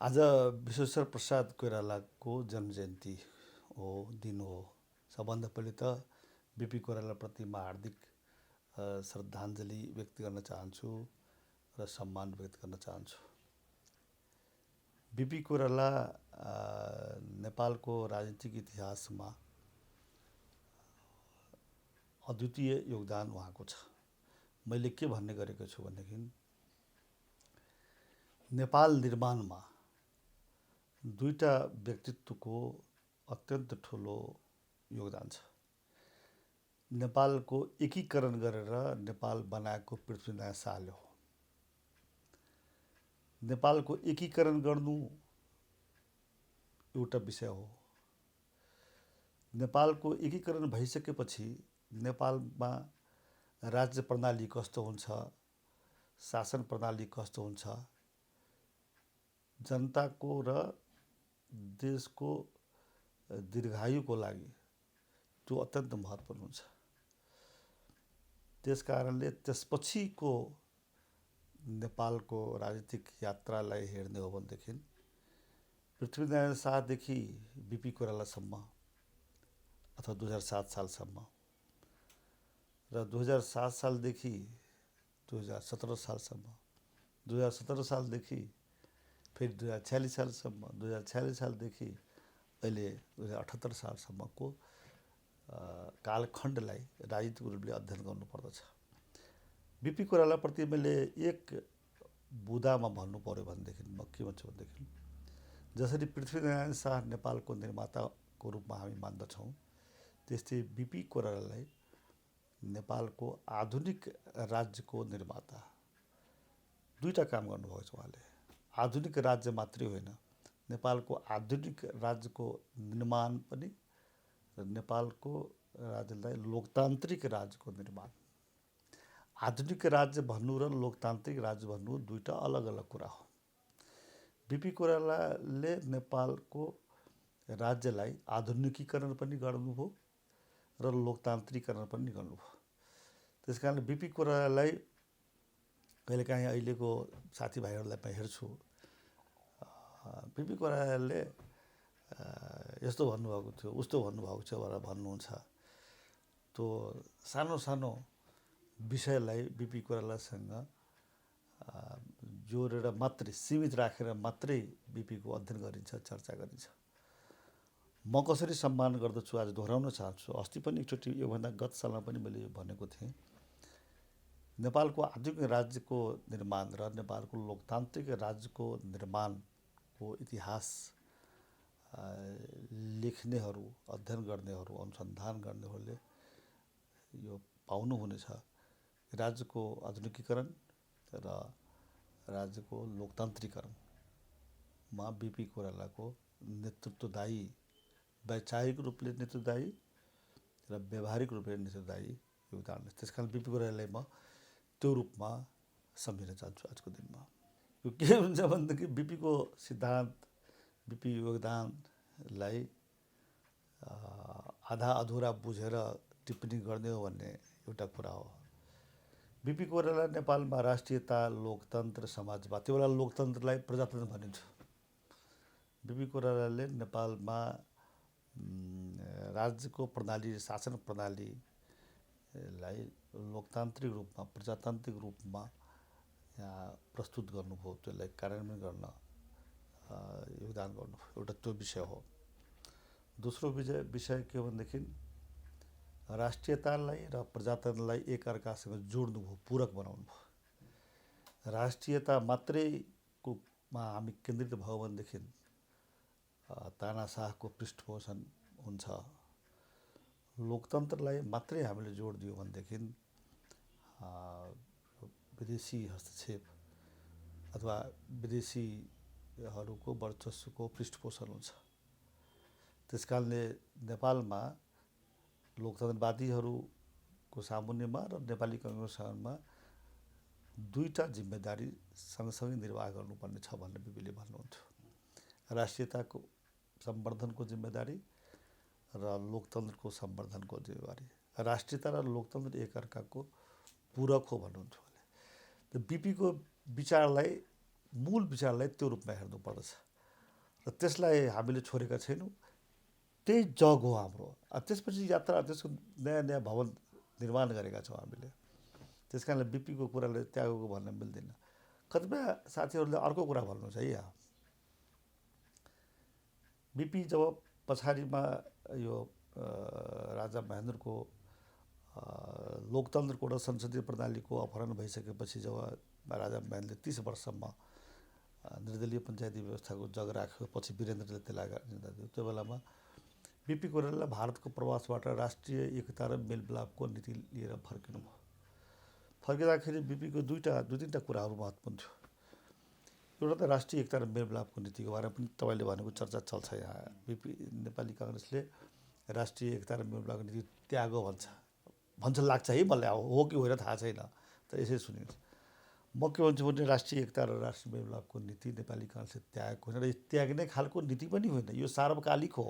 आज विश्वेश्वर प्रसाद कोइरालाको जन्मजयन्ती हो दिन हो। सबभन्दा पहिले त बिपी कोइरालाप्रति म हार्दिक श्रद्धाञ्जली व्यक्त गर्न चाहन्छु र सम्मान व्यक्त गर्न चाहन्छु। बिपी कोइराला नेपालको राजनीतिक इतिहासमा अद्वितीय योगदान उहाँको छ। मैले के भन्ने गरेको छु भनेदेखि नेपाल निर्माणमा दुईटा व्यक्तित्वको अत्यन्त ठुलो योगदान छ। नेपालको एकीकरण गरेर नेपाल बनाएको पृथ्वीनारायण शाहले हो। नेपालको एकीकरण गर्नु एउटा विषय हो। नेपालको एकीकरण भइसकेपछि नेपालमा राज्य प्रणाली कस्तो हुन्छ, शासन प्रणाली कस्तो हुन्छ, जनताको र देशको दीर्घायुको लागि त्यो अत्यन्त महत्त्वपूर्ण हुन्छ। त्यसकारणले त्यसपछिको नेपालको राजनीतिक यात्रालाई हेर्ने हो भनेदेखि पृथ्वीनारायण शाहदेखि बिपी कोइरालासम्म अथवा 2007 सालसम्म र 2007 सालदेखि 2017 सालसम्म, 2017 सालदेखि फेरि 2046 सालसम्म, 2046 सालदेखि अहिले 2078 सालसम्मको कालखण्डलाई राजनीतिक रूपले अध्ययन गर्नुपर्दछ। बिपी कोइरालाप्रति मैले एक बुदामा भन्नु पर्यो भनेदेखि म के भन्छु भनेदेखि जसरी पृथ्वीनारायण शाह नेपालको निर्माताको रूपमा हामी मान्दछौँ, त्यस्तै बिपी कोइरालालाई नेपालको आधुनिक राज्यको निर्माता दुईटा काम गर्नुभएको छ। उहाँले आधुनिक राज्य मात्रै होइन, नेपालको आधुनिक राज्यको निर्माण पनि र नेपालको राज्यलाई लोकतान्त्रिक राज्यको निर्माण। आधुनिक राज्य भन्नु र लोकतान्त्रिक राज्य भन्नु दुईटा अलग अलग कुरा हो। बिपी कोइरालाले नेपालको राज्यलाई आधुनिकीकरण पनि गर्नुभयो र लोकतान्त्रिकरण पनि गर्नुभयो। त्यसकारणले बिपी कोइरालालाई कहिलेकाहीँ अहिलेको साथीभाइहरूलाई म हेर्छु, बिपी कोइरालाले यस्तो भन्नुभएको थियो, उस्तो भन्नुभएको छ भनेर भन्नुहुन्छ। त्यो सानो सानो विषयलाई बिपी कोइरालासँग जोडेर मात्रै, सीमित राखेर मात्रै बिपीको अध्ययन गरिन्छ, चर्चा गरिन्छ। म कसरी सम्मान गर्दछु आज दोहोऱ्याउन चाहन्छु। अस्ति पनि एकचोटि योभन्दा गत सालमा पनि मैले यो भनेको थिएँ। नेपालको आधुनिक राज्यको निर्माण र नेपालको लोकतान्त्रिक राज्यको निर्माणको इतिहास लेख्नेहरू, अध्ययन गर्नेहरू, अनुसन्धान गर्नेहरूले यो पाउनुहुनेछ। राज्यको आधुनिकीकरण र राज्यको लोकतान्त्रिकरणमा बिपी कोइरालाको नेतृत्वदायी, वैचारिक रूपले नेतृत्वदायी र व्यावहारिक रूपले नेतृत्वदायी योगदान। त्यसकारण बिपी कोइरालालाई म त्यो रूपमा सम्झिन चाहन्छु आजको दिनमा। यो के हुन्छ भनेदेखि बिपीको सिद्धान्त, बिपी योगदानलाई आधा अधुरा बुझेर टिप्पणी गर्ने हो भन्ने एउटा कुरा हो। बिपी कोइराला नेपालमा राष्ट्रियता, लोकतन्त्र, समाजवाद, त्यो बेला लोकतन्त्रलाई प्रजातन्त्र भनिन्थ्यो। बिपी कोइरालाले नेपालमा राज्यको प्रणाली, शासन प्रणालीलाई लोकतान्त्रिक रूपमा, प्रजातान्त्रिक रूपमा यहाँ प्रस्तुत गर्नुभयो, त्यसलाई कार्यान्वयन गर्न योगदान गर्नुभयो। एउटा त्यो विषय हो। दोस्रो विषय के हो भनेदेखि राष्ट्रियतालाई र प्रजातन्त्रलाई एकअर्कासँग जोड्नुभयो, पूरक बनाउनु भयो। राष्ट्रियता मात्रैमा हामी केन्द्रित भयो भनेदेखि तानाशाहको पृष्ठपोषण हुन्छ। लोकतन्त्रलाई मात्रै हामीले जोड दियो भनेदेखि विदेशी हस्तक्षेप अथवा विदेशीहरूको वर्चस्वको पृष्ठपोषण हुन्छ। त्यसकारणले नेपालमा लोकतन्त्रवादीहरूको सामुन्यमा र नेपाली काङ्ग्रेसमा दुईटा जिम्मेदारी सँगसँगै निर्वाह गर्नुपर्ने छ भनेर बिपीले भन्नुहुन्थ्यो। राष्ट्रियताको सम्वर्धनको जिम्मेदारी र लोकतन्त्रको सम्वर्धनको जिम्मेवारी। राष्ट्रियता र लोकतन्त्र एकअर्काको पूरक हो भन्नुहुन्थ्यो। बिपीको विचारलाई मूल विचारलाई त्यो रूपमा हेर्नुपर्दछ र त्यसलाई हामीले छोडेका छैनौँ। त्यही जग हो हाम्रो। त्यसपछि यात्रा त्यसको नयाँ नयाँ भवन निर्माण गरेका छौँ हामीले। त्यस कारणले बिपीको कुराले त्यागको भन्न मिल्दैन। कतिपय साथीहरूले अर्को कुरा भन्नुहुन्छ है यहाँ, बिपी जब पछाडिमा यो राजा महेन्द्रको लोकतन्त्रको र संसदीय प्रणालीको अपहरण भइसकेपछि जब राजा महेन्द्रले 30 वर्षसम्म निर्दलीय पञ्चायती व्यवस्थाको जग राख्यो, पछि वीरेन्द्रले त्यसलाई निर्णय दियो, त्यो बेलामा बिपी कोइराला भारतको प्रवासबाट राष्ट्रिय एकता र मेलमिलापको नीति लिएर फर्किनुभयो। फर्किँदाखेरि बिपीको दुई तिनवटा कुराहरू महत्त्वपूर्ण थियो। एउटा त राष्ट्रिय एकता र मेलमिलापको नीतिको बारेमा पनि तपाईँले भनेको चर्चा चल्छ यहाँ। बिपी नेपाली काङ्ग्रेसले राष्ट्रिय एकता र मेलमिलापको नीति त्यागो भन्छ लाग्छ है मलाई, हो कि होइन थाहा छैन, तर यसै सुनिन्छ। म के भन्छु भने राष्ट्रिय एकता र राष्ट्रिय मेलमिलापको नीति नेपाली काङ्ग्रेसले त्यागेको होइन र यो त्याग्ने खालको नीति पनि होइन, यो सार्वकालिक हो।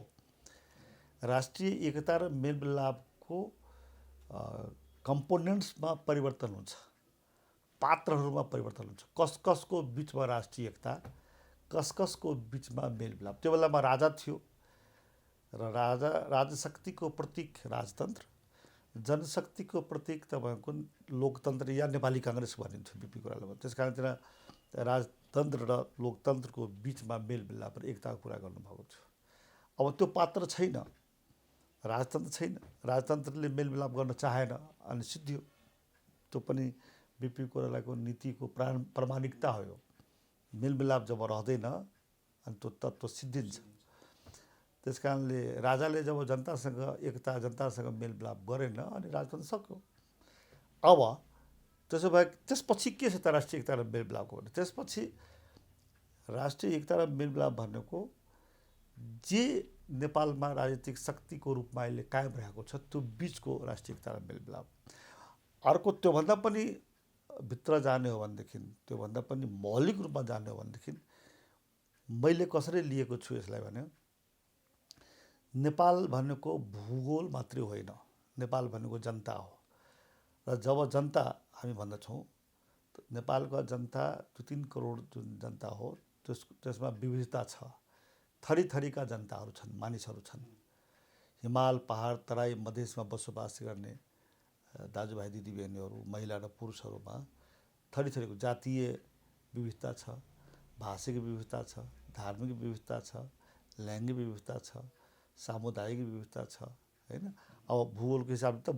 राष्ट्रिय एकता र मेलमिलापको कम्पोनेन्ट्समा परिवर्तन हुन्छ, पात्रहरूमा परिवर्तन हुन्छ। कसको बिचमा राष्ट्रिय एकता, कसको बिचमा मेलमिलाप। त्यो बेलामा राजा थियो र राजशक्तिको प्रतीक राजतन्त्र, जनशक्तिको प्रतीक तपाईँको लोकतन्त्र या नेपाली काङ्ग्रेस भनिन्थ्यो बिपी कोइरालामा। त्यस कारण त्यहाँ राजतन्त्र र लोकतन्त्रको बिचमा मेलमिलाप र एकताको कुरा गर्नुभएको थियो। अब त्यो पात्र छैन, राजतन्त्र छैन, राजतन्त्रले मेलमिलाप गर्न चाहेन अनि सिद्धियो। त्यो पनि बिपी कोइरालाको नीतिको प्रामाणिकता हो। मेलमिलाप जब रहँदैन अनि त्यो तत्त्व सिद्धिन्छ। त्यस कारणले राजाले जब जनतासँग एकता, जनतासँग मेलमिलाप गरेन अनि राजतन्त्र सक्यो। अब त्यसो भए त्यसपछि के छ त राष्ट्रिय एकता र मेलमिलापको भने? त्यसपछि राष्ट्रिय एकता र मेलमिलाप भनेको जे नेपालमा राजनीतिक शक्तिको रूपमा अहिले कायम रहेको छ त्यो बिचको राष्ट्रिय एकता र मेलमिलाप। अर्को त्योभन्दा पनि भित्र जाने हो भनेदेखि, त्योभन्दा पनि मौलिक रूपमा जाने हो भनेदेखि मैले कसरी लिएको छु यसलाई भने, नेपाल भनेको भूगोल मात्रै होइन, नेपाल भनेको जनता हो। र जब जनता हामी भन्दछौँ नेपालका जनता 2-3 करोड जुन जनता हो त्यसमा विविधता छ, थरी थरीका जनताहरू छन्, मानिसहरू छन्। हिमाल, पहाड, तराई, मधेसमा बसोबास गर्ने दाजुभाइ दिदीबहिनीहरू, महिला र पुरुषहरूमा थरी थरीको जातीय विविधता छ, भाषिक विविधता छ, धार्मिक विविधता छ, लैङ्गिक विविधता छ, सामुदायिक विविधता छ हैन। अब भूगोलको हिसाबले त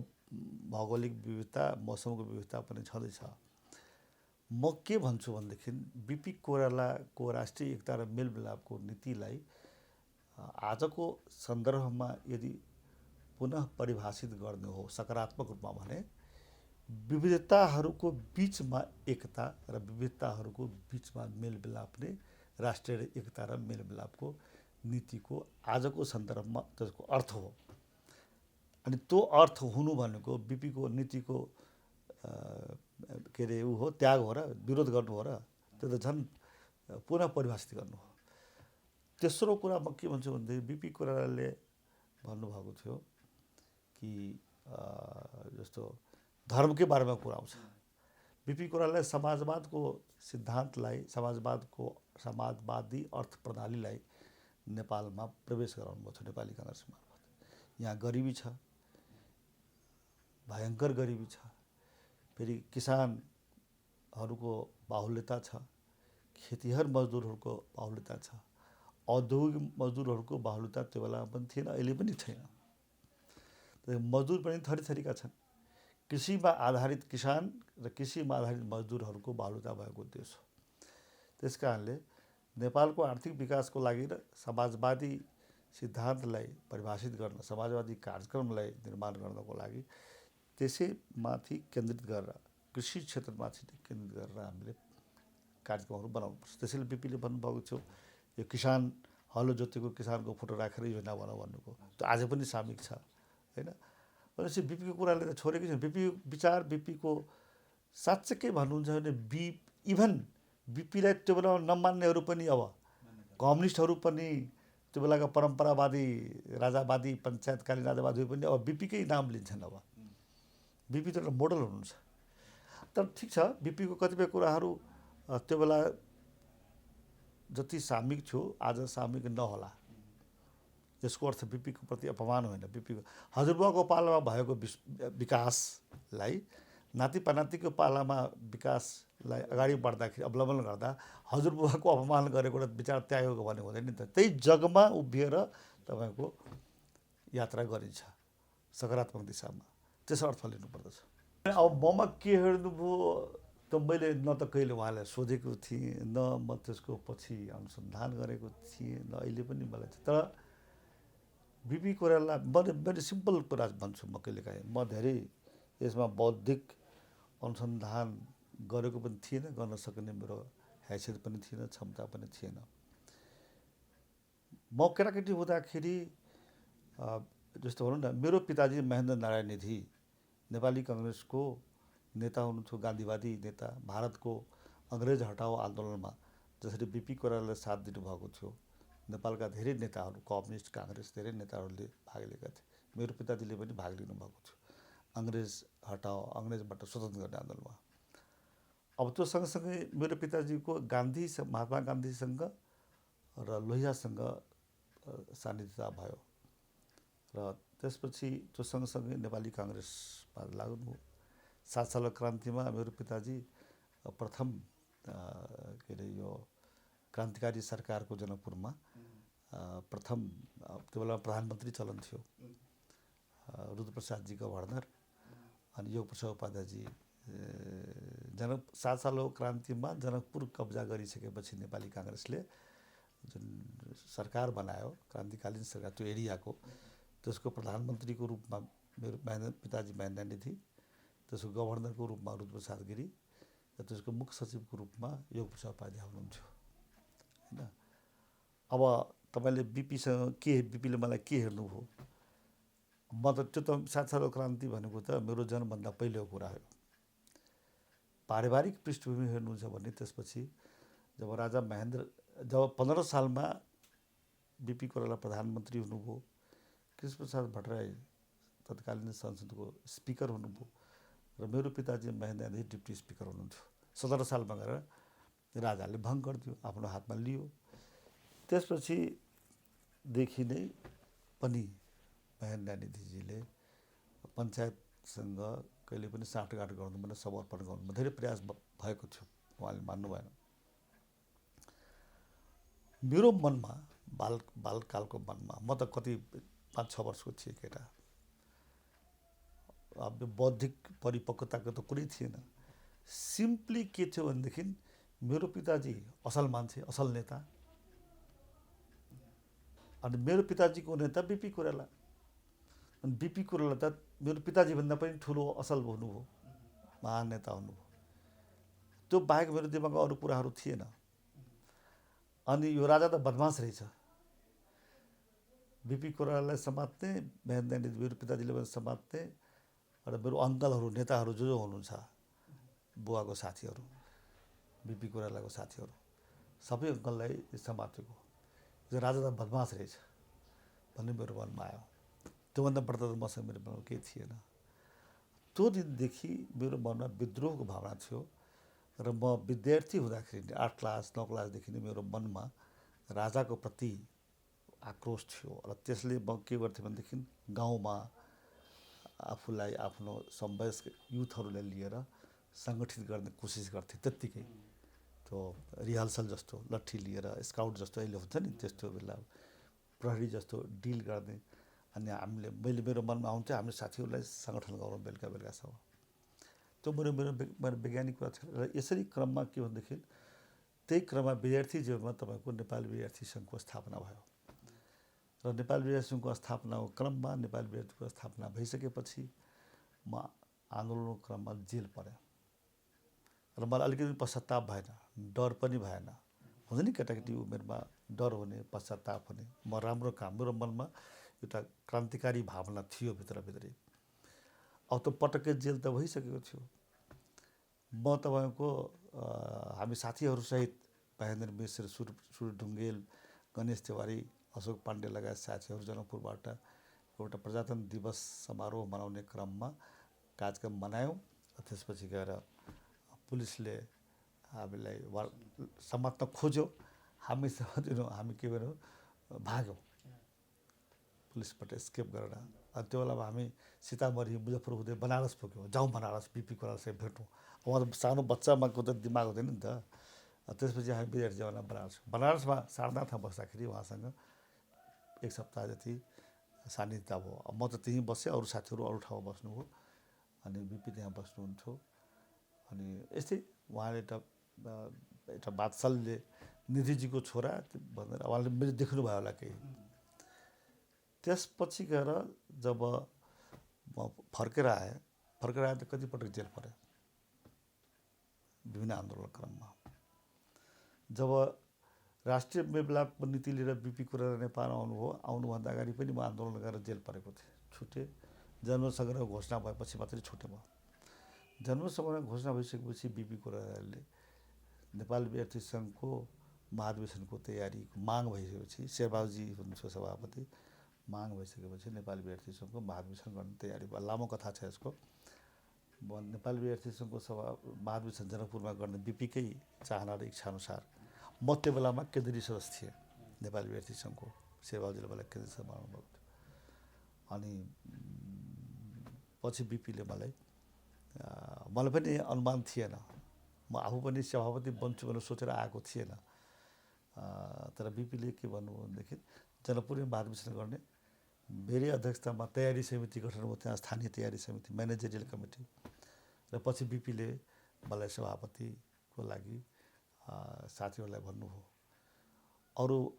भौगोलिक विविधता, मौसमको विविधता पनि छँदैछ। म के भन्छु भनेदेखि बिपी कोइरालाको राष्ट्रिय एकता र मेलमिलापको नीतिलाई आजको सन्दर्भमा यदि पुनः परिभाषित गर्ने हो सकारात्मक रूपमा भने, विविधताहरूको बिचमा एकता र विविधताहरूको बिचमा मेलमिलाप नै राष्ट्रिय एकता र मेलमिलापको नीतिको आजको सन्दर्भमा त्यसको अर्थ हो। अनि त्यो अर्थ हुनु भनेको बिपीको नीतिको के अरे ऊ हो, त्याग हो र विरोध गर्नु हो र, त्यो त झन् पुनः परिभाषित गर्नु हो। तेस्रो कुरा म के भन्छु भनेदेखि बिपी कोइरालाले भन्नुभएको थियो कि जस्तो धर्मकै बारेमा कुरा आउँछ। बिपी कोइरालाले समाजवादको सिद्धान्तलाई, समाजवादी अर्थ प्रणालीलाई नेपालमा प्रवेश गराउनुभएको छ नेपाली काङ्ग्रेस मार्फत। यहाँ गरिबी छ, भयङ्कर गरिबी छ, फेरि किसानहरूको बाहुल्यता छ, खेतीहर मजदुरहरूको बाहुल्यता छ, औद्योगिक मजदुरहरूको बाहुल्यता त्यो बेलामा पनि थिएन, अहिले पनि छैन। मजदुर पनि थरी थरीका छन्। कृषिमा आधारित किसान र कृषिमा आधारित मजदुरहरूको बाहुल्यता भएको देश हो। त्यस कारणले नेपालको आर्थिक विकासको लागि र समाजवादी सिद्धान्तलाई परिभाषित गर्न, समाजवादी कार्यक्रमलाई निर्माण गर्नको लागि त्यसैमाथि केन्द्रित गरेर, कृषि क्षेत्रमाथि केन्द्रित गरेर हामीले कार्यक्रमहरू बनाउनुपर्छ। त्यसैले बिपीले भन्नुभएको थियो यो किसान हलो जोतेको किसानको फोटो राखेर योजना बनाऊ भन्नुको, त्यो आज पनि सामिक छ हैन। भनेपछि बिपीको कुराले त छोडेकै छैन। बिपी विचार, बिपीको साँच्चै भन्नुहुन्छ भने इभन बिपीलाई त्यो बेलामा नमान्नेहरू पनि, अब कम्युनिस्टहरू पनि, त्यो बेलाका परम्परावादी राजावादी पञ्चायतकालीन राजावादी पनि अब बिपीकै नाम लिन्छन्। अब बिपी त एउटा मोडल हुनुहुन्छ। तर ठिक छ, बिपीको कतिपय कुराहरू त्यो बेला जति सामूहिक थियो आज सामूहिक नहोला। यसको अर्थ बिपीको प्रति अपमान होइन। बिपीको हजुरबुवाको पालामा भएको विकासलाई नाति पानातिको पालामा विकासलाई अगाडि बढ्दाखेरि अवलम्बन गर्दा हजुरबुवाको अपमान गरेको एउटा विचार त्यागेको भन्ने हुँदैन नि त। त्यही जगमा उभिएर तपाईँको यात्रा गरिन्छ सकारात्मक दिशामा। त्यसो अर्थ लिनुपर्दछ। अब ममा के हेर्नुभयो त मैले न त कहिले उहाँलाई सोधेको थिएँ, न म त्यसको पछि अनुसन्धान गरेको थिएँ, न अहिले पनि मलाई। तर बिपी कोइराला मैले सिम्पल कुरा भन्छु, म कहिलेकाहीँ म धेरै यसमा बौद्धिक अनुसन्धान गरेको पनि थिएन, गर्न सक्ने मेरो हैसियत पनि थिएन, क्षमता पनि थिएन। म केटाकेटी हुँदाखेरि जस्तो भनौँ न, मेरो पिताजी महेन्द्र नारायण निधि नेपाली काङ्ग्रेसको नेता हुनुहुन्थ्यो, गान्धीवादी नेता। भारतको अङ्ग्रेज हटाओ आन्दोलनमा जसरी बिपी कोइरालाले साथ दिनुभएको थियो, नेपालका धेरै नेताहरू, कम्युनिस्ट, काङ्ग्रेस धेरै नेताहरूले भाग लिएका थिए। मेरो पिताजीले पनि भाग लिनुभएको थियो अङ्ग्रेज हटाओ, अङ्ग्रेजबाट स्वतन्त्र गर्ने आन्दोलनमा। अब त्यो सँगसँगै मेरो पिताजीको महात्मा गान्धीसँग र लोहियासँग सान्निध्यता भयो र त्यसपछि त्यो सँगसँगै नेपाली काङ्ग्रेसमा लाग्नुभयो। 7 सालको क्रान्तिमा मेरो पिताजी प्रथम के अरे यो क्रान्तिकारी सरकारको जनकपुरमा प्रथम त्यो बेला प्रधानमन्त्री चलन थियो, रुद्रप्रसादजी गभर्नर अनि योगप्रसाद उपाध्यायजी 7 सालको क्रान्तिमा जनकपुर कब्जा गरिसकेपछि नेपाली काङ्ग्रेसले जुन सरकार बनायो, क्रान्तिकालीन सरकार, त्यो एरियाको, त्यसको प्रधानमन्त्रीको रूपमा मेरो पिताजी महेन्द्र निधि, त्यसको गभर्नरको रूपमा रुद्रप्रसाद गिरी र त्यसको मुख्य सचिवको रूपमा योगप्रसाद उपाध्याय हुनुहुन्थ्यो होइन। अब तपाईँले बिपीले मलाई के हेर्नुभयो? म त त्यो त 7 सालको क्रान्ति भनेको त मेरो जन्मभन्दा पहिलेको कुरा हो। पारिवारिक पृष्ठभूमि हेर्नुहुन्छ भने त्यसपछि जब 15 सालमा बिपी कोइराला प्रधानमन्त्री हुनुभयो, कृष्णप्रसाद भट्टराई तत्कालीन संसदको स्पिकर हुनुभयो र मेरो पिताजी महेन्द्र निधि डिप्टी स्पिकर हुनुहुन्थ्यो। 17 सालमा गएर राजाले भङ्ग गरिदियो, आफ्नो हातमा लियो। त्यसपछिदेखि नै पनि महेन्द्र निधिजीले पञ्चायतसँग कहिले पनि साँठगाँठ गर्नुभएन, समर्पण गर्नुभएन। धेरै प्रयास भएको थियो, उहाँले मान्नु भएन। मेरो मनमा बालकालको मनमा, म त कति 5-6 वर्षको थिएँ केटा, अब बौद्धिक परिपक्वताको त कुरै थिएन। सिम्पली के थियो भनेदेखि मेरो पिताजी असल मान्छे, असल नेता, अनि मेरो पिताजीको नेता बिपी कोइराला। अनि बिपी कोइराला त मेरो पिताजीभन्दा पनि ठुलो असल हुनुभयो, महान नेता हुनुभयो। त्यो बाहेक मेरो दिमागमा अरू कुराहरू थिएन। अनि यो राजा त बदमास रहेछ, बिपी कोइरालालाई समात्ने, महेन्द्र निधि मेरो पिताजीले पनि समात्ने, र मेरो अङ्कलहरू, नेताहरू जो हुनुहुन्छ, बुवाको साथीहरू, बिपी कोइरालाको साथीहरू, सबै अङ्कललाई समातेको, यो राजा त बदमास रहेछ भन्ने मेरो मनमा आयो। त्योभन्दा बढ्दा त मसँग मेरो मनमा केही थिएन। त्यो दिनदेखि मेरो मनमा विद्रोहको भावना थियो र म विद्यार्थी हुँदाखेरि 8 क्लास 9 क्लासदेखि नै मेरो मनमा राजाको प्रति आक्रोश थियो। र त्यसले म के गर्थेँ भनेदेखि गाउँमा आफूलाई आफ्नो समवयस्क युथहरूलाई लिएर सङ्गठित गर्ने कोसिस गर्थेँ। त्यत्तिकै त्यो रिहर्सल जस्तो लट्ठी लिएर, स्काउट जस्तो अहिले हुन्छ नि, त्यस्तो बेला प्रहरी जस्तो डिल गर्ने। अनि मैले मेरो मनमा आउँथ्यो हामीले साथीहरूलाई सङ्गठन गरौँ बेलुका बेलुकासम्म। त्यो मेरो वैज्ञानिक कुरा थियो। र यसरी क्रममा के भनेदेखि त्यही क्रममा विद्यार्थी जीवनमा तपाईँको नेपाली विद्यार्थी सङ्घको स्थापना भयो। र नेपाली विद्यार्थी सङ्घको स्थापनाको क्रममा नेपाली विद्यार्थीको स्थापना भइसकेपछि म आन्दोलनको क्रममा जेल परेँ र मलाई अलिकति पश्चाताप भएन, डर पनि भएन। हुन्छ नि केटाकेटी उमेरमा डर हुने, पश्चाताप हुने। म राम्रो काम, मेरो मनमा एउटा क्रान्तिकारी भावना थियो भित्रभित्रै। अब त पटक्कै जेल त भइसकेको थियो। म तपाईँको हामी साथीहरूसहित महेन्द्र मिश्र, सूर्य ढुङ्गेल, गणेश तिवारी, अशोक पाण्डे लगायत साथीहरू जनकपुरबाट एउटा प्रजातन्त्र दिवस समारोह मनाउने क्रममा कार्यक्रम मनायौँ। त्यसपछि गएर पुलिसले हामीलाई समात्न खोज्यो। हामी हामी के गर्यौँ भाग्यौँ पुलिसबाट एस्केप गरेर। अनि त्यो बेलामा हामी सीतामढ़ी मुजफ्फरपुर हुँदै बनारस पुग्यौँ। जाउँ बनारस बिपी कोइरालासँग भेटौँ। उहाँ त सानो बच्चामा को त दिमाग हुँदैन नि त। त्यसपछि हामी विद्यार्थी जमाना बनारसमा सारनाथमा बस्दाखेरि उहाँसँग 1 सप्ताह जति सान्निध्य भयो। म त त्यहीँ बसेँ, अरू साथीहरू अरू ठाउँमा बस्नुभयो। अनि बिपी त्यहाँ बस्नुहुन्थ्यो। अनि यस्तै उहाँले एउटा बात्सल्य निधिजीको छोरा भनेर उहाँले मैले देख्नुभयो होला केही। त्यसपछि गएर जब म फर्केर आएँ त कतिपटक जेल परेँ विभिन्न आन्दोलन क्रममा। जब राष्ट्रिय मेलमिलापको नीति लिएर बिपी कोइराला नेपाल आउनुभन्दा अगाडि पनि म आन्दोलन गरेर जेल परेको थिएँ, छुटेँ। जन्मसङ्ग्रह घोषणा भएपछि मात्रै छुटेँ म। जन्मसङ्ग्रह घोषणा भइसकेपछि बिपी कोइरालाले नेपाल विद्यार्थी सङ्घको महाधिवेशनको तयारीको माग भइसकेपछि शेरबहादुरजी हुनुहुन्छ सभापति, माग भइसकेपछि नेपाल विद्यार्थी सङ्घको महाधिवेशन गर्ने तयारी भयो। लामो कथा छ यसको। नेपाल विद्यार्थी सङ्घको महाधिवेशन जनकपुरमा गर्ने बिपीकै चाहना र इच्छा अनुसार म त्यो बेलामा केन्द्रीय सदस्य थिएँ नेपाल विद्यार्थी सङ्घको। शेरबहादुरजीले मलाई केन्द्रीय सदस्य बनाउनु भएको थियो। अनि पछि बिपीले मलाई पनि अनुमान थिएन, म आफू पनि सभापति बन्छु भनेर सोचेर आएको थिएन। तर बिपीले के भन्नुभयो भनेदेखि जनकपुरमा महाधिवेशन गर्ने मेरै अध्यक्षतामा तयारी समिति गठन भयो, त्यहाँ स्थानीय तयारी समिति म्यानेजरियल कमिटी। र पछि बिपीले मलाई सभापतिको लागि साथीहरूलाई भन्नुभयो।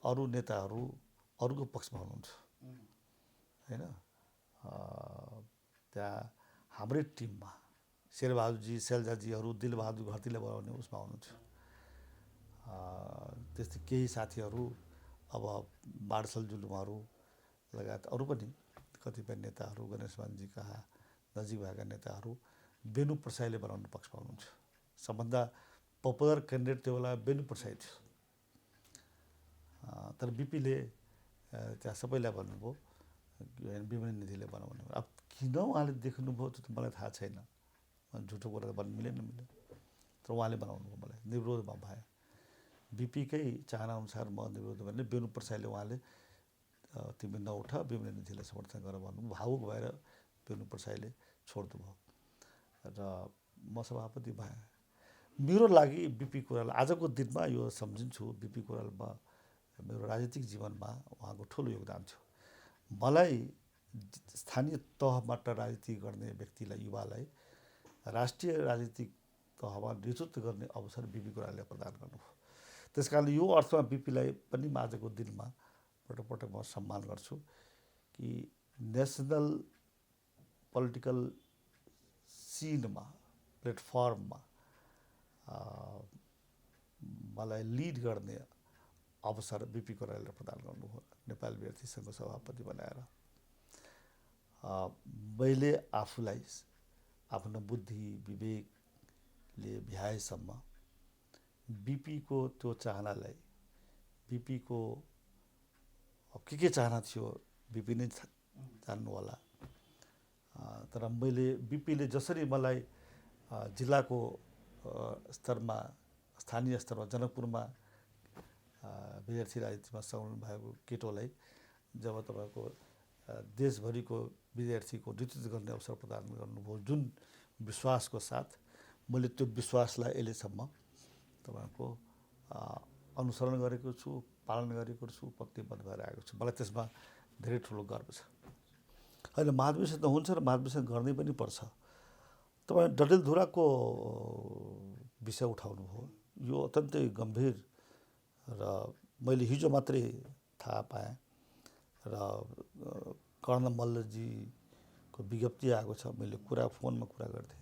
अरू नेताहरू अरूको पक्षमा हुनुहुन्छ होइन। त्यहाँ हाम्रै टिममा शेरबहादुरजी, शैलजाजीहरू, दिलबहादुर घरतीले बनाउने उसमा हुनुहुन्थ्यो। त्यस्तै केही साथीहरू अब बाडसल जुलुमहरू लगायत अरू पनि कतिपय नेताहरू, गणेशमानजी कहाँ नजिक भएका नेताहरू बेनु प्रसाईले बनाउने पक्षमा हुनुहुन्थ्यो। सबभन्दा पपुलर क्यान्डिडेट त्यो बेला बेनु प्रसाई थियो। तर बिपीले त्यहाँ सबैलाई भन्नुभयो विमल निधिले बनाउने। अब किन उहाँले देख्नुभयो त्यो त मलाई थाहा छैन, झुटो कुरा त भन्नु मिलेन। तर उहाँले बनाउनु भयो, मलाई निर्विरोधमा भए। बिपीकै चाहना अनुसार म निर्विरोध भने बेनु प्रसाईले उहाँले तिमी नउठ विमल निधिलाई समर्थन गर भन्नु। भावुक भएर बेनु प्रसाईले छोड्नुभयो र म सभापति भएँ। मेरो लागि बिपी कोइराला आजको दिनमा यो सम्झिन्छु, बिपी कोइरालामा मेरो राजनीतिक जीवनमा उहाँको ठुलो योगदान थियो। मलाई स्थानीय तहबाट राजनीति गर्ने व्यक्तिलाई, युवालाई राष्ट्रिय राजनीतिक तहमा नेतृत्व गर्ने अवसर बिपी कोइरालाले प्रदान गर्नुभयो। त्यसकारणले यो अर्थमा बिपीलाई पनि म आजको दिनमा पटक पटक म सम्मान गर्छु कि नेसनल पोलिटिकल सिनमा, प्लेटफर्ममा मलाई लिड गर्ने अवसर बिपी कोइरालाले प्रदान गर्नुभयो नेपाल विद्यार्थी सङ्घको सभापति बनाएर। मैले आफूलाई आफ्नो बुद्धि विवेकले भ्याएसम्म बिपीको त्यो चाहनालाई, बिपीको के चाहना थियो बिपी नै जान्नु होला। तर मैले बिपीले जसरी मलाई जिल्लाको स्तरमा, स्थानीय स्तरमा, जनकपुरमा विद्यार्थी राजनीतिमा संलग्न भएको केटोलाई जब तपाईँको देशभरिको विद्यार्थीको नेतृत्व गर्ने अवसर प्रदान गर्नुभयो, जुन विश्वासको साथ, मैले त्यो विश्वासलाई अहिलेसम्म तपाईँको अनुसरण गरेको छु, पालन गरेको छु, प्रतिबद्ध भएर आएको छु। मलाई त्यसमा धेरै ठुलो गर्व छ। अहिले महाधिवेशन त हुन्छ र महाधिवेशन गर्नै पनि पर्छ। तपाईँ डडेलधुराको विषय उठाउनु भयो। यो अत्यन्तै गम्भीर र मैले हिजो मात्रै थाहा पाएँ र कर्ण मल्लजीको विज्ञप्ति आएको छ। मैले फोनमा कुरा गर्थेँ।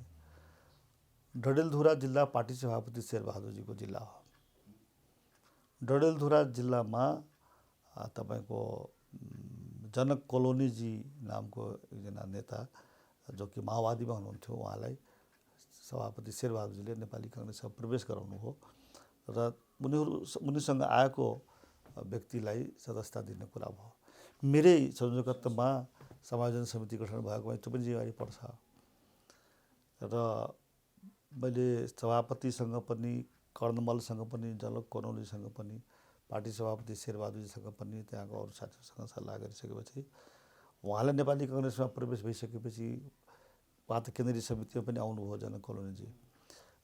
डडेलधुरा जिल्ला पार्टी सभापति शेरबहादुरजीको जिल्ला हो। डडेलधुरा जिल्लामा तपाईँको जनक कोलोनीजी नामको एकजना नेता जो कि माओवादीमा हुनुहुन्थ्यो, उहाँलाई सभापति शेरबहादुरजीले नेपाली काङ्ग्रेसमा प्रवेश गराउनु हो र उनीसँग आएको व्यक्तिलाई सदस्यता दिने कुरा भयो। मेरै संयोजकत्वमा समायोजन समिति गठन भएकोमा त्यो पनि जिम्मेवारी पर्छ र मैले सभापतिसँग पनि, कर्णमलसँग पनि, जनक कोलोनीसँग पनि पार्टी सभापति शेरबहादुरजीसँग पनि त्यहाँको अरू साथीहरूसँग सल्लाह गरिसकेपछि उहाँले नेपाली काङ्ग्रेसमा प्रवेश भइसकेपछि उहाँ त केन्द्रीय समितिमा पनि आउनुभयो जनक कलोनीजी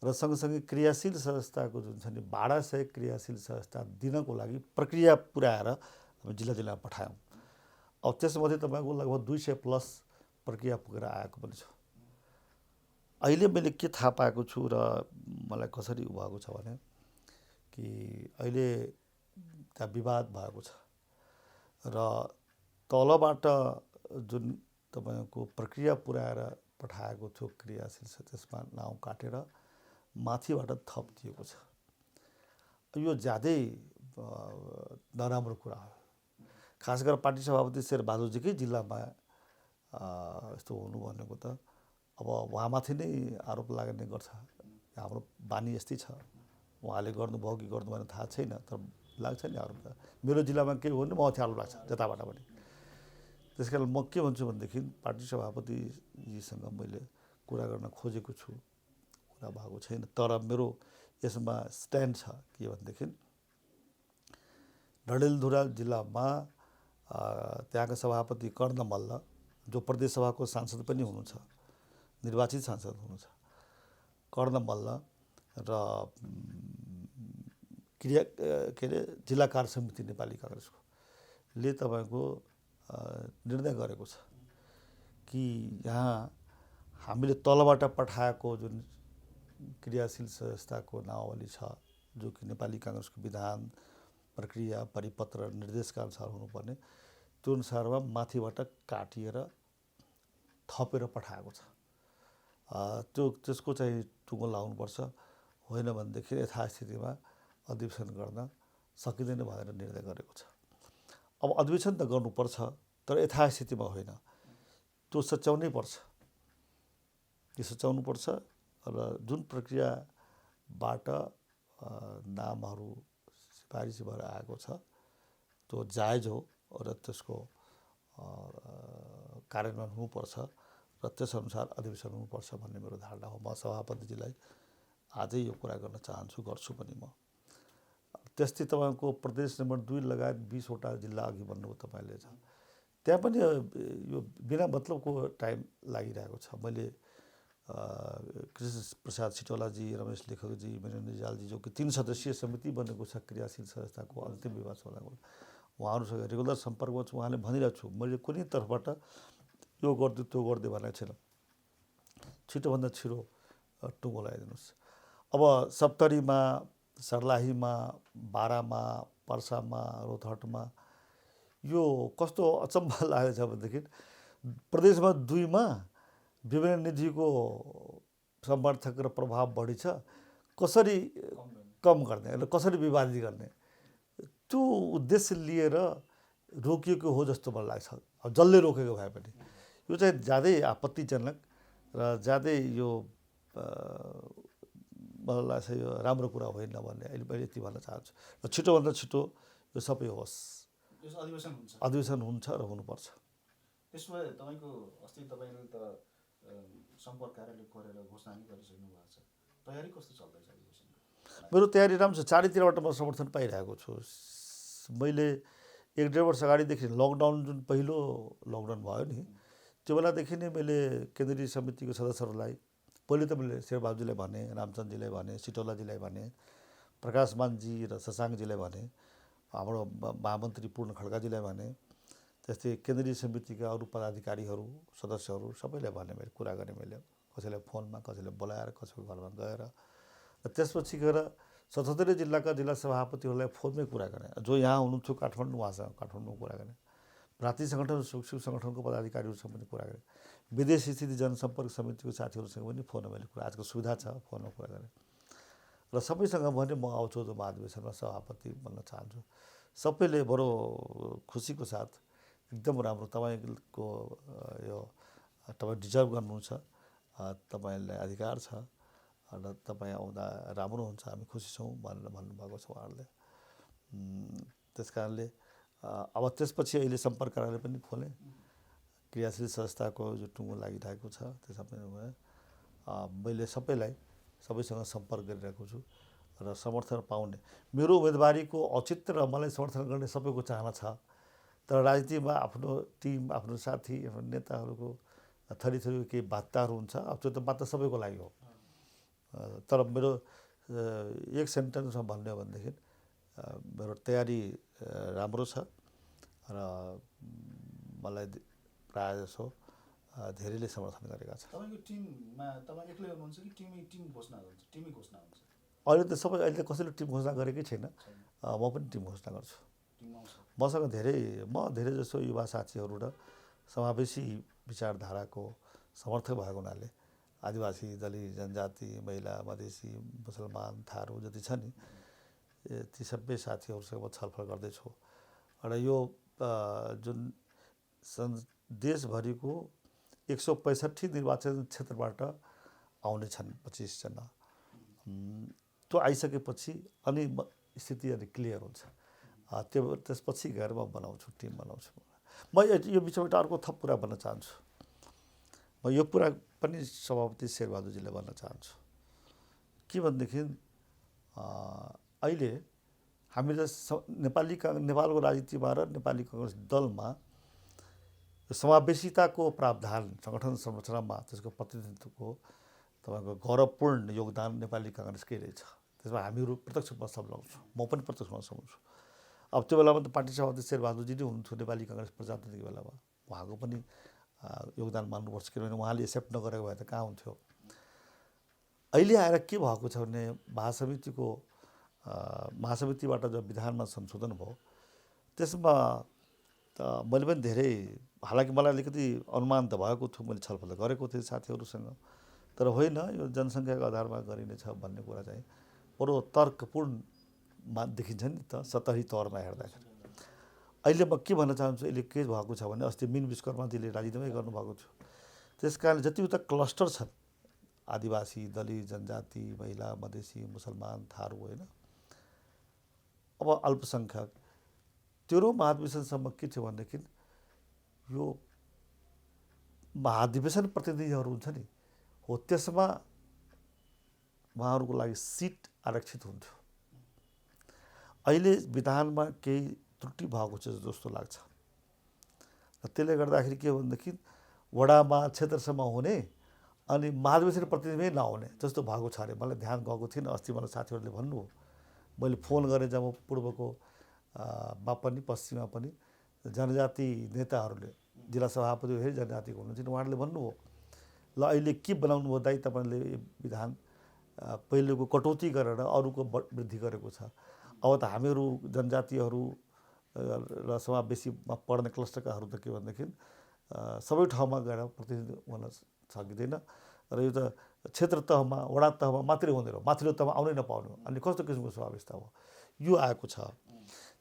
र सँगसँगै क्रियाशील संस्थाको जुन छ नि 1200 क्रियाशील संस्था दिनको लागि प्रक्रिया पुर्याएर हामी जिल्लामा पठायौँ। अब त्यसमध्ये तपाईँको लगभग 200 प्लस प्रक्रिया पुगेर आएको पनि छ। अहिले मैले के थाहा पाएको छु र मलाई कसरी भएको छ भने कि अहिले त्यहाँ विवाद भएको छ र तलबाट जुन तपाईँको प्रक्रिया पुर्याएर पठाएको थियो क्रियाशील छ त्यसमा नाउँ काटेर माथिबाट थप दिएको छ। यो ज्यादै नराम्रो कुरा हो। खास गरेर पार्टी सभापति शेरबहादुरजीकै जिल्लामा यस्तो हुनु भनेको त अब उहाँमाथि नै आरोप लाग्ने गर्छ। हाम्रो बानी यस्तै छ, उहाँले गर्नुभयो कि गर्नु भएन थाहा छैन, तर लाग्छ नि आरोप। मेरो जिल्लामा के हो भने मलाई आरोप लाग्छ जताबाट पनि। त्यस कारण म के भन्छु भनेदेखि पार्टी सभापतिजीसँग मैले कुरा गर्न खोजेको छु, कुरा भएको छैन। तर मेरो यसमा स्ट्यान्ड छ के भनेदेखि डडेलधुरा जिल्लामा त्यहाँका सभापति कर्ण मल्ल जो प्रदेश सभाको सांसद पनि हुनुहुन्छ, निर्वाचित सांसद हुनुहुन्छ, कर्ण मल्ल र के अरे जिल्ला कार्य समिति नेपाली काङ्ग्रेसको ले तपाईँको निर्णय गरेको छ कि यहाँ हामीले तलबाट पठाएको जुन क्रियाशील संस्थाको नावली छ जो कि नेपाली काङ्ग्रेसको विधान प्रक्रिया परिपत्र निर्देशका अनुसार हुनुपर्ने त्यो अनुसारमा माथिबाट काटिएर थपेर पठाएको छ। त्यसको चाहिँ टुङ्गो लाउनुपर्छ, होइन भनेदेखि यथास्थितिमा अधिवेशन गर्न सकिँदैन भनेर निर्णय गरेको छ। अब अधिवेशन त गर्नुपर्छ तर यथास्थितिमा होइन, त्यो सच्याउनै पर्छ। त्यो सच्याउनु पर्छ र जुन प्रक्रियाबाट नामहरू सिफारिस भएर आएको छ त्यो जायज हो र त्यसको कार्यान्वयन हुनुपर्छ र त्यसअनुसार अधिवेशन हुनुपर्छ भन्ने मेरो धारणा हो। म सभापतिजीलाई आजै यो कुरा गर्न चाहन्छु, गर्छु पनि म। त्यस्तै तपाईँको प्रदेश नम्बर 2 लगायत 20 वटा जिल्ला अघि भन्नुभयो तपाईँले छ, त्यहाँ पनि यो बिना मतलबको टाइम लागिरहेको छ। मैले कृष्ण प्रसाद सिटौलाजी, रमेश लेखकजी, वीरेन्द्र रिजालजी जो कि 3 सदस्यीय समिति बनेको छ क्रियाशील संस्थाको अन्तिम विवाद समाधानको, उहाँहरूसँग रेगुलर सम्पर्कमा छु। उहाँले भनिरहेको छु मैले कुनै तर्फबाट यो गरिदियो त्यो गरिदियो भनेको छैन, छिटोभन्दा छिटो टुङ्गो लगाइदिनुहोस्। अब सप्तरीमा, सर्लाहीमा, बारामा, पर्सामा, रौतहटमा यो कस्तो अचम्म लागेको छ भनेदेखि प्रदेशमा 2 मा विभिन्न निधिको समर्थक र प्रभाव बढी छ, कसरी कम गर्ने र कसरी विवादित गर्ने त्यो उद्देश्य लिएर रोकिएको हो जस्तो मलाई लाग्छ। अब जसले रोकेको भए पनि यो चाहिँ ज्यादै आपत्तिजनक र ज्यादै यो मलाई लाग्छ यो राम्रो कुरा होइन भन्ने अहिले मैले यति भन्न चाहन्छु। र छिटोभन्दा छिटो यो सबै होस्, अधिवेशन हुन्छ र हुनुपर्छ। त्यसो भए तपाईँको अस्ति तपाईँले त सम्पर्क कार्यालय गरेर घोषणा पनि गरिसक्नु भएको छ, तयारी कस्तो चल्दैछ अधिवेशनको? मेरो तयारी राम्रो छ, चारैतिरबाट म समर्थन पाइरहेको छु। मैले 1-1.5 वर्ष अगाडिदेखि लकडाउन जुन पहिलो लकडाउन भयो नि त्यो बेलादेखि नै मैले केन्द्रीय समितिको सदस्यहरूलाई पहिले त मैले शेरबहादुरजीलाई भने, रामचन्द्रजीलाई भने, सिटौलाजीलाई भने, प्रकाशमानजी र शशाङ्कजीलाई भने, हाम्रो महामन्त्री पूर्ण खड्काजीलाई भने, त्यस्तै केन्द्रीय समितिका अरू पदाधिकारीहरू सदस्यहरू सबैलाई भने मैले कुरा गरेँ। मैले कसैलाई फोनमा, कसैलाई बोलाएर, कसैको घरमा गएर र त्यसपछि गएर 77 जिल्लाका जिल्ला सभापतिहरूलाई फोनमै कुरा गरेँ। जो यहाँ हुनुहुन्थ्यो काठमाडौँ, उहाँसँग काठमाडौँमा कुरा गरेँ। प्रान्तीय सङ्गठन, सुख सङ्गठनको पदाधिकारीहरूसँग पनि कुरा गरेँ। विदेश स्थित जनसम्पर्क समितिको साथीहरूसँग पनि फोनमा मैले कुरा, आजको सुविधा छ फोनमा कुरा गरेँ र सबैसँग भने म आउँछु महाधिवेशनमा सभापति बन्न चाहन्छु। सबैले बडो खुसीको साथ एकदम राम्रो तपाईँको यो तपाईँ डिजर्भ गर्नुहुन्छ, तपाईँलाई अधिकार छ र तपाईँ आउँदा राम्रो हुन्छ, हामी खुसी छौँ भनेर भन्नुभएको छ उहाँहरूले। त्यस कारणले अब त्यसपछि अहिले सम्पर्क कार्यालय पनि खोलेँ। क्रियाशील संस्थाको जो टुङ्गो लागिरहेको छ त्यसमा मैले सबैसँग सम्पर्क गरिरहेको छु र समर्थन पाउने, मेरो उम्मेदवारीको औचित्य र मलाई समर्थन गर्ने सबैको चाहना छ। तर राजनीतिमा आफ्नो टिम, आफ्नो साथी, आफ्नो नेताहरूको थरी थरीको केही बाध्यताहरू हुन्छ। अब त्यो त बाध्य सबैको लागि हो। तर मेरो एक सेन्टेन्समा भन्ने हो भनेदेखि मेरो तयारी राम्रो छ र मलाई प्रायः जसो धेरैले समर्थन गरेका छन्। तपाईँको टिममा तपाईँ एक्लै हुनुहुन्छ कि टिम घोषणा हुन्छ? टिमै घोषणा हुन्छ? अहिले कसैले टिम घोषणा गरेकै छैन। म पनि टिम घोषणा गर्छु। मसँग धेरै जसो युवा साथीहरू र समावेशी विचारधाराको समर्थक भएको हुनाले आदिवासी, दलित, जनजाति, महिला, मधेसी, मुसलमान, थारू जति छ नि, ती सबै साथीहरूसँग म छलफल गर्दैछु। र यो जुन देशभरिको 165 निर्वाचन क्षेत्रबाट आउने छन् 25 जना, त्यो आइसकेपछि अनि स्थिति अलि क्लियर हुन्छ। त्यसपछि गएर म बनाउँछु, टिम बनाउँछु। म यो बिचमा एउटा अर्को थप कुरा भन्न चाहन्छु। म यो कुरा पनि सभापति शेरबहादुरजीले भन्न चाहन्छु के भनेदेखि अहिले हामीले नेपालको राजनीतिमा र नेपाली काङ्ग्रेस दलमा समावेशिताको प्रावधान, सङ्गठन संरचनामा त्यसको प्रतिनिधित्वको तपाईँको गौरवपूर्ण योगदान नेपाली काङ्ग्रेसकै रहेछ। त्यसमा हामीहरू प्रत्यक्ष रूपमा संलग्न, म पनि प्रत्यक्ष रूपमा संलग्न छु। अब त्यो बेलामा त पार्टी सभापति शेरबहादुरजी नै हुनुहुन्थ्यो नेपाली काङ्ग्रेस प्रजातन्त्रिक बेलामा। उहाँको पनि योगदान मान्नुपर्छ, किनभने उहाँले एक्सेप्ट नगरेको भए त कहाँ हुन्थ्यो। अहिले आएर के भएको छ भने महासमितिबाट जब विधानमा संशोधन भयो त्यसमा त मैले पनि धेरै, हालाकि मलाई अलिकति अनुमान त भएको थियो, मैले छलफल गरेको थिएँ साथीहरूसँग, तर होइन यो जनसङ्ख्याको आधारमा गरिनेछ भन्ने कुरा चाहिँ बडो तर्कपूर्ण देखिन्छ नि त सतही तौरमा हेर्दाखेरि। अहिले म के भन्न चाहन्छु, अहिले के भएको छ भने अस्ति मिन विश्वकर्माजीले राजीनामै गर्नुभएको थियो। त्यस कारण जति उता क्लस्टर छन्, आदिवासी, दलित, जनजाति, महिला, मधेसी, मुसलमान, थारू, होइन, अब अल्पसङ्ख्यक, तेह्रौँ महाधिवेशनसम्म के थियो भनेदेखि यो महाधिवेशन प्रतिनिधिहरू हुन्छ नि हो, त्यसमा उहाँहरूको लागि सिट आरक्षित हुन्थ्यो। अहिले विधानमा केही त्रुटि भएको छ जस्तो लाग्छ। र त्यसले गर्दाखेरि के हो भनेदेखि वडामा क्षेत्रसम्म हुने अनि महाधिवेशन प्रतिनिधिमै नहुने जस्तो भएको छ अरे। मलाई ध्यान गएको थिएन, अस्ति मलाई साथीहरूले भन्नुभयो। मैले फोन गरेँ जब पूर्वको मा पनि पश्चिममा पनि जनजाति नेताहरूले, जिल्ला सभापति धेरै जनजातिको हुनुहुन्छ, उहाँहरूले भन्नुभयो ल अहिले के बनाउनु भयो दाइ तपाईँले विधान, पहिलेको कटौती गरेर अरूको वृद्धि गरेको छ। अब त हामीहरू जनजातिहरू र समावेशीमा पर्ने क्लस्टरकाहरू त के भनेदेखि सबै ठाउँमा गएर प्रतिनिधि हुन सकिँदैन र यो त क्षेत्र तहमा, वडा तहमा मात्रै हुँदैन, माथिल्लो तहमा आउनै नपाउने हो। अनि कस्तो किसिमको समावेशता हो यो आएको छ।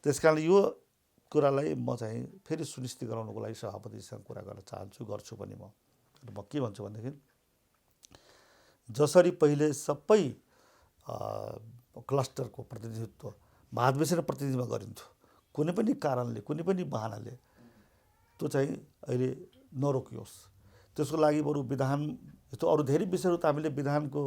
त्यस कारण यो कुरालाई म चाहिँ फेरि सुनिश्चित गराउनको लागि सभापतिसँग कुरा गर्न चाहन्छु, गर्छु पनि। म के भन्छु भनेदेखि जसरी पहिले सबै क्लस्टरको प्रतिनिधित्व महाधिवेशन प्रतिनिधिमा गरिन्थ्यो, कुनै पनि कारणले, कुनै पनि बहानाले त्यो चाहिँ अहिले नरोकियोस्। त्यसको लागि बरु विधान यस्तो अरू धेरै विषयहरू त हामीले विधानको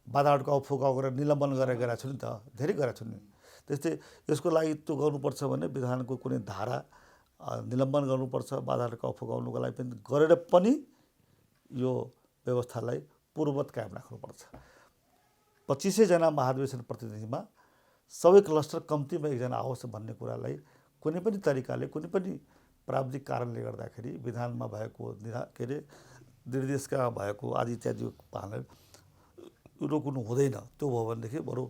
बाधाहटकाउ फुकाउ गरेर निलम्बन गरेर गएका छौँ नि त, धेरै गरेका छौँ नि। त्यस्तै यसको लागि त्यो गर्नुपर्छ भने विधानको कुनै धारा निलम्बन गर्नुपर्छ, बाधाहटकाउ फुकाउनुको लागि पनि गरेर पनि यो व्यवस्थालाई पूर्ववत कायम राख्नुपर्छ। 25 जना महाधिवेशन प्रतिनिधिमा सबै क्लस्टर कम्तीमा एकजना आओस् भन्ने कुरालाई कुनै पनि तरिकाले, कुनै पनि प्राविधिक कारणले गर्दाखेरि विधानमा भएको के अरे निर्देशका भएको आदि इत्यादि पालन रोक्नु हुँदैन। त्यो भयो भनेदेखि बरु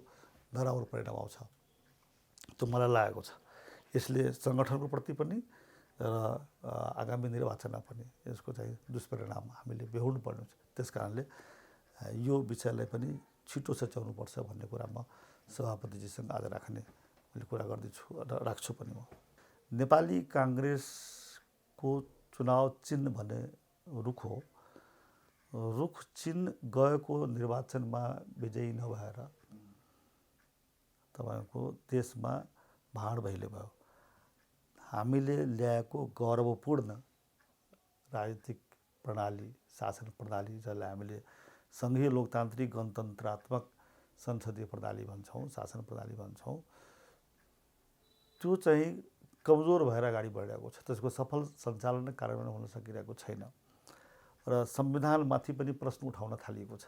नराम्रो परिणाम आउँछ, त्यो मलाई लागेको छ। यसले सङ्गठनको प्रति पनि र आगामी निर्वाचनमा पनि यसको चाहिँ दुष्परिणाम हामीले बेहोर्नु पर्ने हुन्छ। त्यस कारणले यो विषयलाई पनि छिटो सच्याउनुपर्छ भन्ने कुरा म सभापतिजीसँग आज राख्ने मैले कुरा गर्दैछु र राख्छु पनि। म नेपाली काङ्ग्रेसको चुनाव चिन्ह भन्ने रुख हो। रुख चिन्ह गएको निर्वाचनमा विजयी नभएर तपाईँको देशमा भाँड भैलो भयो। हामीले ल्याएको गौरवपूर्ण राजनीतिक प्रणाली, शासन प्रणाली, जसलाई हामीले सङ्घीय लोकतान्त्रिक गणतन्त्रात्मक संसदीय प्रणाली भन्छौँ, शासन प्रणाली भन्छौँ, त्यो चाहिँ कमजोर भएर अगाडि बढिरहेको छ। त्यसको सफल सञ्चालन र कार्यान्वयन हुन सकिरहेको छैन र संविधानमाथि पनि प्रश्न उठाउन थालिएको छ।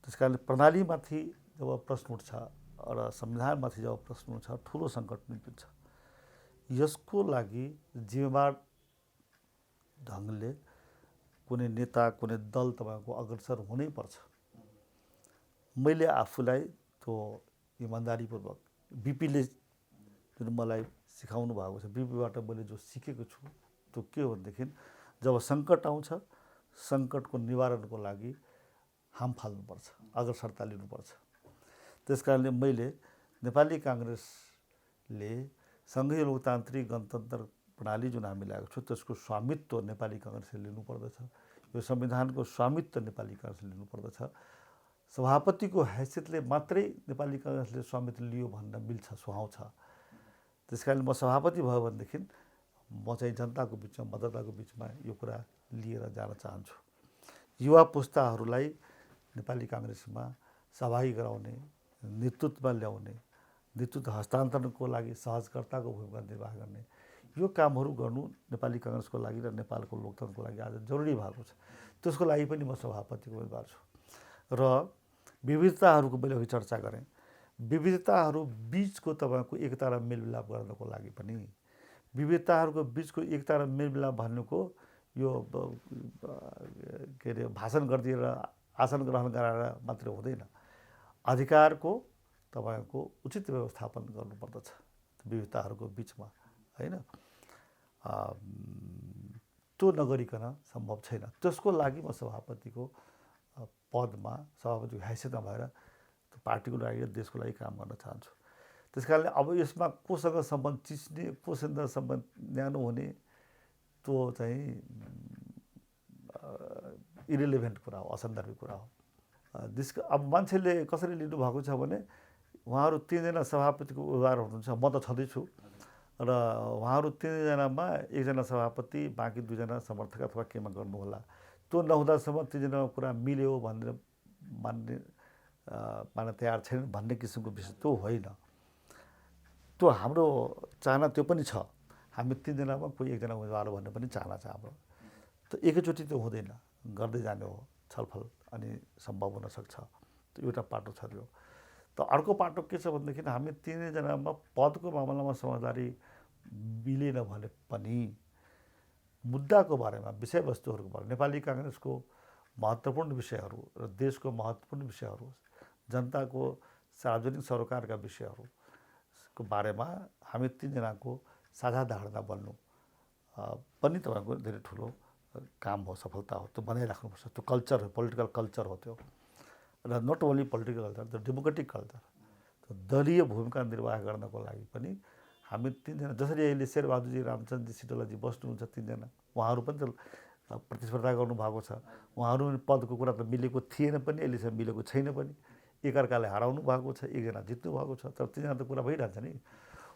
त्यसकारणले प्रणालीमाथि जब प्रश्न उठ्छ र संविधानमाथि जब प्रश्न उठ्छ, ठुलो सङ्कट निस्किन्छ। यसको लागि जिम्मेवार ढङ्गले कुनै नेता, कुनै दल तपाईँको अग्रसर हुनैपर्छ। मैले आफूलाई त्यो इमान्दारीपूर्वक बिपीले जुन मलाई सिकाउनु भएको छ, बिपीबाट मैले जो सिकेको छु त्यो के हो भनेदेखि जब सङ्कट आउँछ, सङ्कटको निवारणको लागि हाम फाल्नुपर्छ, अग्रसरता लिनुपर्छ। त्यसकारणले मैले नेपाली काङ्ग्रेसले सङ्घीय लोकतान्त्रिक गणतन्त्र प्रणाली जुन हामी ल्याएको छु त्यसको स्वामित्व नेपाली काङ्ग्रेसले लिनुपर्दछ। यो संविधानको स्वामित्व नेपाली काङ्ग्रेसले लिनुपर्दछ। सभापतिको हैसियतले मात्रै नेपाली काङ्ग्रेसले स्वामित्व लियो भन्न मिल्छ, सुहाउँछ। त्यसकारणले म सभापति भयो भनेदेखि म चाहिँ जनताको बिचमा, मतदाताको बिचमा यो कुरा लिएर जान चाहन्छु। युवा पुस्ताहरूलाई नेपाली काङ्ग्रेसमा सहभागी गराउने, नेतृत्वमा ल्याउने, नेतृत्व हस्तान्तरणको लागि सहजकर्ताको भूमिका निर्वाह गर्ने, यो कामहरू गर्नु नेपाली काङ्ग्रेसको लागि र नेपालको लोकतन्त्रको लागि आज जरुरी भएको छ। त्यसको लागि पनि म सभापतिको उम्मेदवार छु। र विविधताहरूको मैले अघि चर्चा गरेँ, विविधताहरू बिचको तपाईँको एकता र मेलमिलाप गर्नको लागि पनि, विविधताहरूको बिचको एकता र मेलमिलाप भन्नुको यो के अरे भाषण गरिदिएर आसन ग्रहण गराएर मात्रै हुँदैन। अधिकारको तपाईँको उचित व्यवस्थापन गर्नुपर्दछ विविधताहरूको बिचमा, होइन? त्यो नगरिकन सम्भव छैन। त्यसको लागि म सभापतिको पदमा, सभापतिको हैसियतमा भएर पार्टीको लागि र देशको लागि काम गर्न चाहन्छु। त्यसकारणले अब यसमा कोसँग सम्बन्ध चिच्ने, कोसँग सम्बन्ध न्यानो हुने त्यो चाहिँ इरिलेभेन्ट कुरा हो, असन्दर्भिक कुरा हो। अब मान्छेले कसरी लिनुभएको छ भने उहाँहरू 3 जना सभापतिको उम्मेदवार हुनुहुन्छ, म त छँदैछु र उहाँहरू 3 जनामा 1 जना सभापति, बाँकी 2 जना समर्थक अथवा केमा गर्नुहोला। त्यो नहुँदासम्म 3 जनाको कुरा मिल्यो भनेर मान्न तयार छैन भन्ने किसिमको विषय त्यो होइन। त्यो हाम्रो चाहना त्यो पनि छ। हामी 3 जनामा कोही 1 जना उम्मेदवार भन्ने पनि चाहना छ हाम्रो। त्यो एकैचोटि त्यो हुँदैन, गर्दै जाने हो छलफल, अनि सम्भव हुन सक्छ। त्यो एउटा पाटो छ त्यो। त अर्को पाटो के छ भनेदेखि हामी 3 जनामा पदको मामलामा समझदारी मिलेन भने पनि मुद्दाको बारेमा, विषयवस्तुहरूको बारेमा, नेपाली काङ्ग्रेसको महत्त्वपूर्ण विषयहरू र देशको महत्त्वपूर्ण विषयहरू, जनताको सार्वजनिक सरोकारका विषयहरूको बारेमा हामी 3 जनाको साझा धारणा बन्नु पनि तपाईँको धेरै ठुलो काम हो, सफलता हो। त्यो बनाइराख्नुपर्छ। त्यो कल्चर हो, पोलिटिकल कल्चर हो त्यो। र नट ओन्ली पोलिटिकल कल्चर, त्यो डेमोक्रेटिक कल्चर। त्यो दलीय भूमिका निर्वाह गर्नको लागि पनि हामी 3 जना, जसरी अहिले शेरबहादुरजी, रामचन्द्रजी, सिटोलाजी बस्नुहुन्छ 3 जना, उहाँहरू पनि त प्रतिस्पर्धा गर्नुभएको छ। उहाँहरू पदको कुरा त मिलेको थिएन पनि, अहिलेसम्म मिलेको छैन पनि। एकअर्काले हराउनु भएको छ, 1 जना जित्नु भएको छ, तर 3 जना त कुरा भइरहन्छ नि।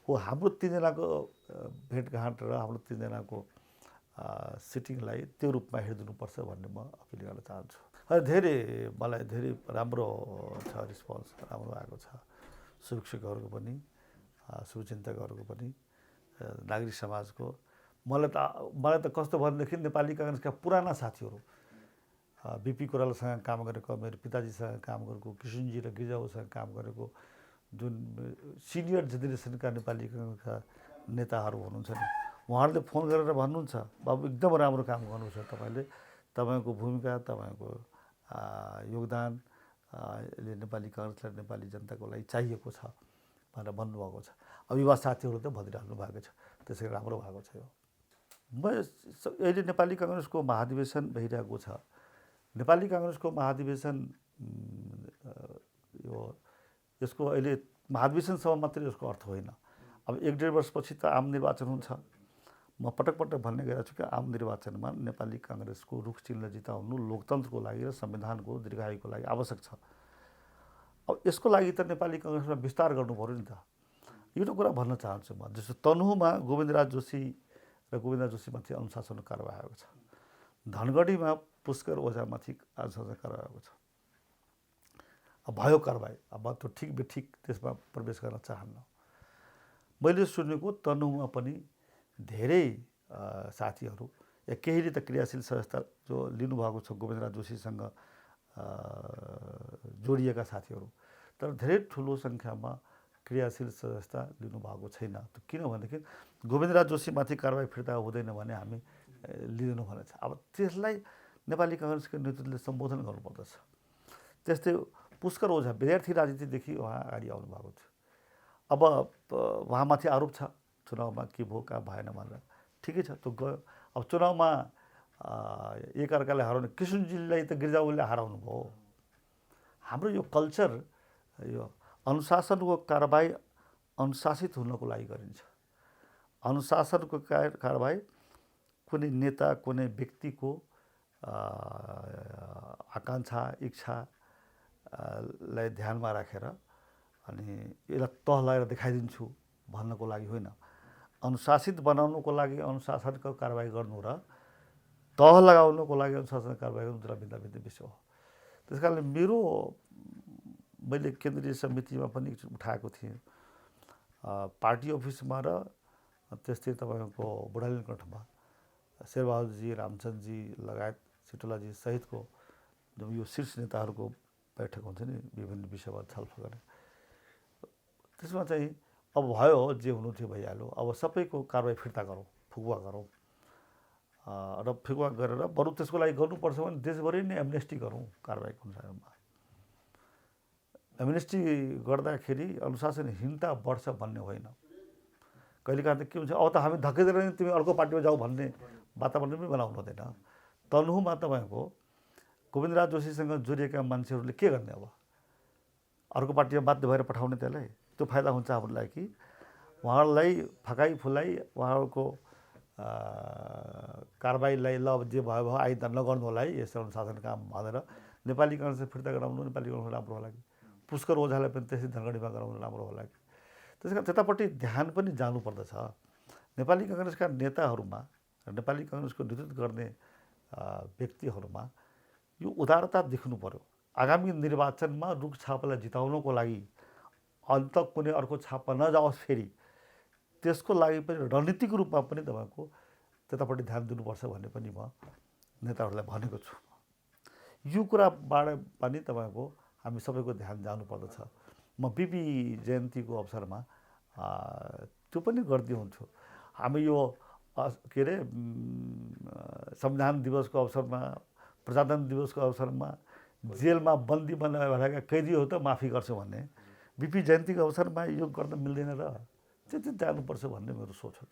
हो, हाम्रो 3 जनाको भेटघाट र हाम्रो 3 जनाको सिटिङलाई त्यो रूपमा हेरिदिनुपर्छ भन्ने म अपिल गर्न चाहन्छु। मलाई धेरै राम्रो छ, रिस्पोन्स राम्रो आएको छ। शुभेच्छुकहरूको पनि, शुभचिन्तकहरूको पनि, नागरिक समाजको। मलाई त कस्तो भनेदेखि नेपाली काङ्ग्रेसका पुराना साथीहरू, बिपी कोइरालासँग काम गरेको, मेरो पिताजीसँग काम गरेको, किशनजी र गिरिजाबाबुसँग काम गरेको, जुन सिनियर जेनेरेसनका नेपाली काङ्ग्रेसका नेताहरू हुनुहुन्छ नि, उहाँहरूले फोन गरेर भन्नुहुन्छ, बाबु एकदम राम्रो काम गर्नुहुन्छ तपाईँले, तपाईँको भूमिका, तपाईँको योगदान ले नेपाली काङ्ग्रेसलाई, नेपाली जनताको लागि चाहिएको छ भनेर भन्नुभएको छ। अब युवा साथीहरू त भनिरहनु भएको छ, त्यसै राम्रो भएको छ। यो अहिले नेपाली काङ्ग्रेसको महाधिवेशन भइरहेको छ। नेपाली काङ्ग्रेसको महाधिवेशन यसको अहिले महाधिवेशनसम्म मात्रै यसको अर्थ होइन। अब 1-1.5 वर्षपछि त आम निर्वाचन हुन्छ। म पटक भन्ने गएको छु कि आम निर्वाचनमा नेपाली काङ्ग्रेसको रुख चिन्ह जिताउनु लोकतन्त्रको लागि र संविधानको दीर्घायुको लागि आवश्यक छ। अब यसको लागि त नेपाली काङ्ग्रेसमा विस्तार गर्नु पऱ्यो नि त। एउटा कुरा भन्न चाहन्छु म, जस्तो तनहुँमा गोविन्दराज जोशी र गोविन्दराज जोशीमाथि अनुशासन कारबाही भएको छ। धनगढीमा पुष्कर ओझामाथि अनुशासन कारबाही भएको छ। अब भयो कारबाही। अब त्यो ठिक बेठिक त्यसमा प्रवेश गर्न चाहन्न। मैले सुनेको तनहुँमा पनि धेरै साथीहरू या केहीले त क्रियाशील संस्था जो लिनुभएको छ गोविन्दराज जोशीसँग जोडिएका साथीहरू, तर धेरै ठुलो सङ्ख्यामा क्रियाशील संस्था लिनुभएको छैन। किनभनेदेखि गोविन्दराज जोशीमाथि कारबाही फिर्ता हुँदैन भने हामी लिँदैनौँ भनेछ। अब त्यसलाई नेपाली काङ्ग्रेसको नेतृत्वले सम्बोधन गर्नुपर्दछ। त्यस्तै पुष्कर ओझा विद्यार्थी राजनीतिदेखि उहाँ अगाडि आउनुभएको थियो। अब उहाँमाथि आरोप छ चुनावमा के भयो कहाँ भएन भनेर। ठिकै छ, त्यो गयो। अब चुनावमा एकअर्काले हराउने कृष्णजीलाई त गिरिजाउले हराउनु भयो। हाम्रो यो कल्चर, यो अनुशासनको कारबाही अनुशासित हुनको लागि गरिन्छ। अनुशासनको कारबाही कुनै नेता कुनै व्यक्तिको आकाङ्क्षा इच्छालाई ध्यानमा राखेर अनि यसलाई तह लगाएर देखाइदिन्छु भन्नको लागि होइन। अनुशासित बनाउनुको लागि अनुशासनको कारबाही गर्नु र तह लगाउनुको लागि अनुशासनको कारबाही गर्नु दुईवटा भिन्न भिन्न विषय हो। त्यस कारणले मैले केन्द्रीय समितिमा पनि उठाएको थिएँ। पार्टी अफिसमा र त्यस्तै तपाईँको बुढालिनकण्ठमा शेरबहादुरजी, रामचन्दजी लगायत सिटोलाजी सहितको यो शीर्ष नेताहरूको बैठक हुन्छ नि, विभिन्न विषयमा छलफल गर्ने। त्यसमा चाहिँ अब भयो, जे हुनु थियो भइहाल्यो। अब सबैको कारबाही फिर्ता गरौँ, फुकुवा गरौँ र फुकुवा गरेर बरु त्यसको लागि गर्नुपर्छ भने देशभरि नै एमनेस्टी गरौँ कारबाहीको अनुसारमा। एमनेस्टी गर्दाखेरि अनुशासनहीनता बढ्छ भन्ने होइन। कहिलेकाहीँ त के हुन्छ, अब त हामी धकेलेर नै तिमी अर्को पार्टीमा जाऊ भन्ने वातावरण पनि बनाउनु हुँदैन। तनहुँमा तपाईँको गोविन्दराज जोशीसँग जोडिएका मान्छेहरूले के गर्ने? अब अर्को पार्टीमा बाध्य भएर पठाउने, त्यसलाई त्यो फाइदा हुन्छ हामीलाई कि उहाँहरूलाई फकाइ फुलाई उहाँहरूको कारबाहीलाई ल जे भयो भयो आइन्दा नगर्नु होला है यस्तो अनुशासन काम भनेर नेपाली काङ्ग्रेसले फिर्ता गराउनु नेपाली काङ्ग्रेस राम्रो होला कि पुष्कर ओझालाई पनि त्यसै धनगढीमा गराउनु राम्रो होला कि। त्यस कारण त्यतापट्टि ध्यान पनि जानुपर्दछ। नेपाली काङ्ग्रेसका नेताहरूमा र नेपाली काङ्ग्रेसको नेतृत्व गर्ने व्यक्तिहरूमा यो उदारता देख्नु पर्यो। आगामी निर्वाचनमा रुख छापालाई जिताउनको लागि अन्त कुनै अर्को छापा नजाओस् फेरि, त्यसको लागि पनि रणनीतिक रूपमा पनि तपाईँको त्यतापट्टि ध्यान दिनुपर्छ भन्ने पनि म नेताहरूलाई भनेको छु। यो कुराबाट पनि तपाईँको हामी सबैको ध्यान जानुपर्दछ। म बिपी जयन्तीको अवसरमा त्यो पनि गर्दै हुन्छु। हामी यो के अरे संविधान दिवसको अवसरमा, प्रजातन्त्र दिवसको अवसरमा जेलमा बन्दी भएका कैदीहरू त माफी गर्छु भन्ने, बिपी जयन्तीको अवसरमा यो गर्न मिल्दैन र त्यति जानुपर्छ भन्ने मेरो सोच हो।